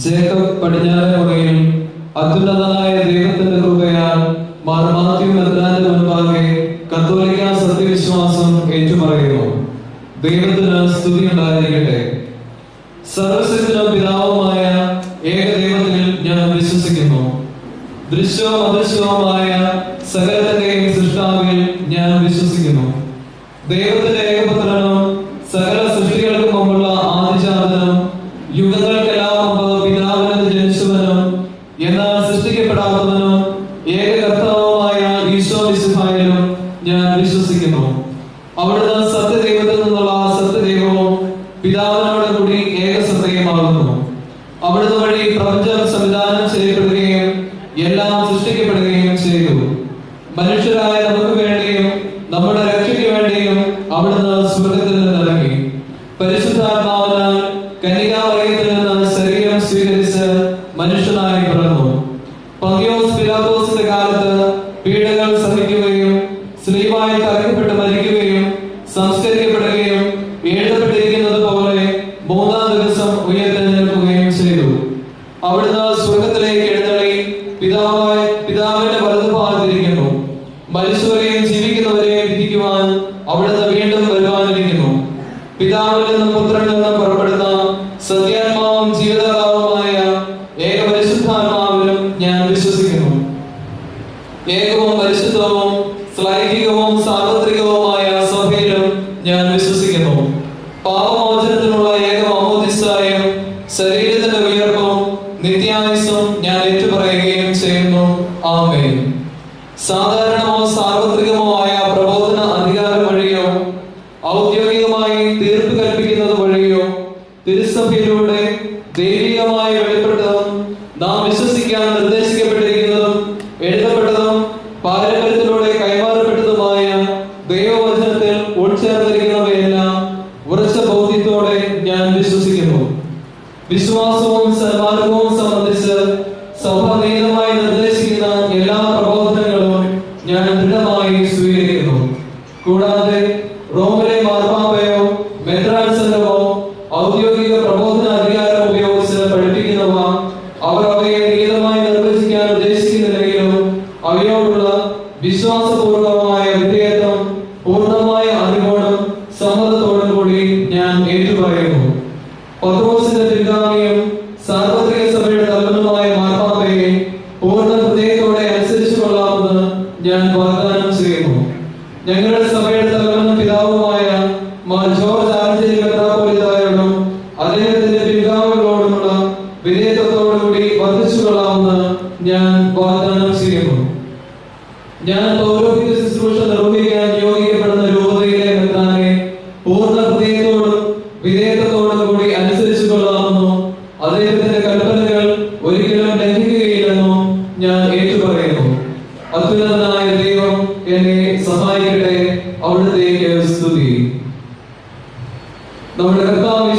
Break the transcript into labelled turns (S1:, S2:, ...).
S1: Jacob പടിഞ്ഞാറേ മുറിയിൽ അത്യുന്നതനായ ദൈവത്തിന്റെ കൃപയാൽ മാർ മാത്യു മെത്രാന്റെ മുൻപാകെ കത്തോലിക്ക സത്യവിശ്വാസം ഏറ്റുപറയുന്നു. ദൈവത്തിന് സ്തുതി ഉണ്ടായിരിക്കട്ടെ. സർവശക്തനും പിതാവുമായ ഏകദൈവത്തിൽ ഞാൻ വിശ്വസിക്കുന്നു. ദൃശ്യവും അദൃശ്യവുമായ സകലത്തിന്റെയും സൃഷ്ടാവിൽ ഞാൻ വിശ്വസിക്കുന്നു. ദൈവത്തിന്റെ ഏകപുത്രനും സകല സൃഷ്ടികൾക്കും മുമ്പുള്ള ആദിജാതനും യുഗങ്ങൾക്കെല്ലാം മുമ്പ് പിതാവിന് ജനിച്ചവനും എന്നാൽ സൃഷ്ടിക്കപ്പെടാത്തവനും ഏകകർത്താവുമായ ഈശോ മിശിഹായിലും ഞാൻ വിശ്വസിക്കുന്നു. അവിടുന്ന് സത്യദൈവത്തിൽ നിന്നുള്ള സത്യദൈവവും പിതാവിനോട് കൂടി ഏകസത്യമാകുന്നു. അവിടുന്ന് വഴി പ്രപഞ്ചം സംവിധാനം ചെയ്യപ്പെടുകയും എല്ലാം സൃഷ്ടിക്കപ്പെടുകയും ചെയ്തു. മനുഷ്യരായ നമുക്ക് വേണ്ടിയും നമ്മുടെ രക്ഷയ്ക്ക് വേണ്ടിയും അവിടുന്ന് സ്വർഗ്ഗത്തിൽ നിന്നിറങ്ങി. പരിശുദ്ധാത്മാവിനാൽ കന്യകാമറിയത്തിൽ നിന്ന് ശരീരം സ്വീകരിച്ച് മനുഷ്യനായി പിറന്നു. പന്തിയോസ് പിലാത്തോസിന്റെ കാലത്ത് പീഡകൾ സഹിക്കുകയും സ്ലീവായി തറയ്ക്കപ്പെട്ട് മരിക്കുകയും സംസ്കരിക്കപ്പെടുകയും എഴുതപ്പെട്ടിരിക്കുന്നത് പോലെ മൂന്നാം ദിവസം ഉയർത്തെഴുന്നേൽക്കുകയും ചെയ്തു. അവിടുന്ന് സ്വർഗത്തിലേക്ക് എഴുന്നള്ളി പിതാവിന്റെ വലതുഭാഗത്തിരിക്കുന്നു. മരിച്ചവരെയും ജീവിക്കുന്നവരെയും വിധിക്കുവാൻ അവിടുന്ന് വീണ്ടും വരുവാനിരിക്കുന്നു. പിതാവിൽ നിന്നും പുത്രനിൽ നിന്നും പുറപ്പെടുന്ന സത്യാത്മാവും ജീവദാതാവുമായ ഏകപരിശുദ്ധാത്മാവിലും ഞാൻ വിശ്വസിക്കുന്നു. ഏകവും പരിശുദ്ധവും ശ്ലൈഹികവും സാർവത്രികവുമായ സഭയിലും ഞാൻ വിശ്വസിക്കുന്നു. പാപമോചനത്തിനുള്ള ഏക മാമോദിസായും ശരീരത്തിന്റെ ഉയർപ്പും നിത്യായുസ്സും ഞാൻ ഏറ്റുപറയുകയും ചെയ്യുന്നു. ആമേൻ. സാധാരണമോ സാർവത്രികമോ ആയ പ്രബോധന അധികാരം വഴിയോ ഔദ്യോഗികമായി തീർപ്പ് കൽപ്പിക്കുന്നത് വഴിയോ തിരുസഭയിലൂടെ ദൈവികമായി വെളിപ്പെട്ടതും നാം വിശ്വസിക്കാൻ നിർദ്ദേശിക്കപ്പെട്ടിരിക്കുന്നതും എഴുതപ്പെട്ടതും പാരമ്പര്യത്തിലൂടെ കൈമാറപ്പെട്ടതുമായ ദൈവവചനത്തിൽ ഉൾച്ചേർന്നിരിക്കുന്നവയെല്ലാം ഉറച്ച ബോധ്യത്തോടെ ഞാൻ വിശ്വസിക്കുന്നു. വിശ്വാസവും സന്മാർഗവും സംബന്ധിച്ച് സഭ നിയതമായി നിർദ്ദേശിക്കുന്ന എല്ലാ പ്രബോധനങ്ങളും ഞാൻ ദൃഢമായി സ്വീകരിക്കുന്നു. കൂടാതെ റോമിലെ മാർപ്പാപ്പയോ മെത്രാൻ സംഘമോ ഔദ്യോഗിക പ്രബോധന അധികാരം ഉപയോഗിച്ച് പഠിപ്പിക്കുന്നവ അവർ അവയെ നിയതമായി നിർവചിക്കാൻ ഉദ്ദേശിക്കുന്നില്ലെങ്കിലും അവയോടുള്ള വിശ്വാസപൂർവമായ വിധേയത്വം പൂർണ്ണമായ അറിവോടും സമ്മതത്തോടും കൂടി ഞാൻ ഏറ്റുപറയുന്നു. പത്രോസിന്റെ പിൻഗാമിയും സാർവത്രിക സഭയുടെ തലവനുമായ മാർപ്പാപ്പയെ പൂർണ്ണ ഹൃദയത്തോടെ അനുസരിച്ചു കൊള്ളാമെന്ന് ഞാൻ വാഗ്ദാനം ചെയ്യുന്നു. ഞങ്ങളുടെ സഭയുടെ തലവനും പിതാവുമായ മാർ ജോർജ് ആഞ്ചലി മെത്രാപ്പോലീത്തായോടും അദ്ദേഹത്തിന്റെ പിൻഗാമികളോടുമുള്ള വിധേയത്വത്തോടുകൂടി വർദ്ധിച്ചു കൊള്ളാമെന്ന് ഞാൻ വാഗ്ദാനം ചെയ്യുന്നു. ഞാൻ പൗരോഹിത്യ ശുശ്രൂഷ നിർവഹിക്കാൻ നിയോഗിക്കപ്പെടുന്ന രൂപതയിലെ മെത്രാനെ പൂർണ്ണ ഹൃദയത്തോടും വിധേയത്വത്തോടും കൂടി അനുസരിച്ചു കൊള്ളാമെന്നോ അദ്ദേഹത്തിന്റെ കൽപ്പനകൾ ഒരിക്കലും ലംഘിക്കുകയില്ലെന്നോ ഞാൻ ഏറ്റുപറയുന്നു. അത്യുന്നതനായ ദൈവം എന്നെ സഹായിക്കട്ടെ. അവിടുത്തേക്ക് സ്തുതി. നമ്മുടെ കർത്താവ്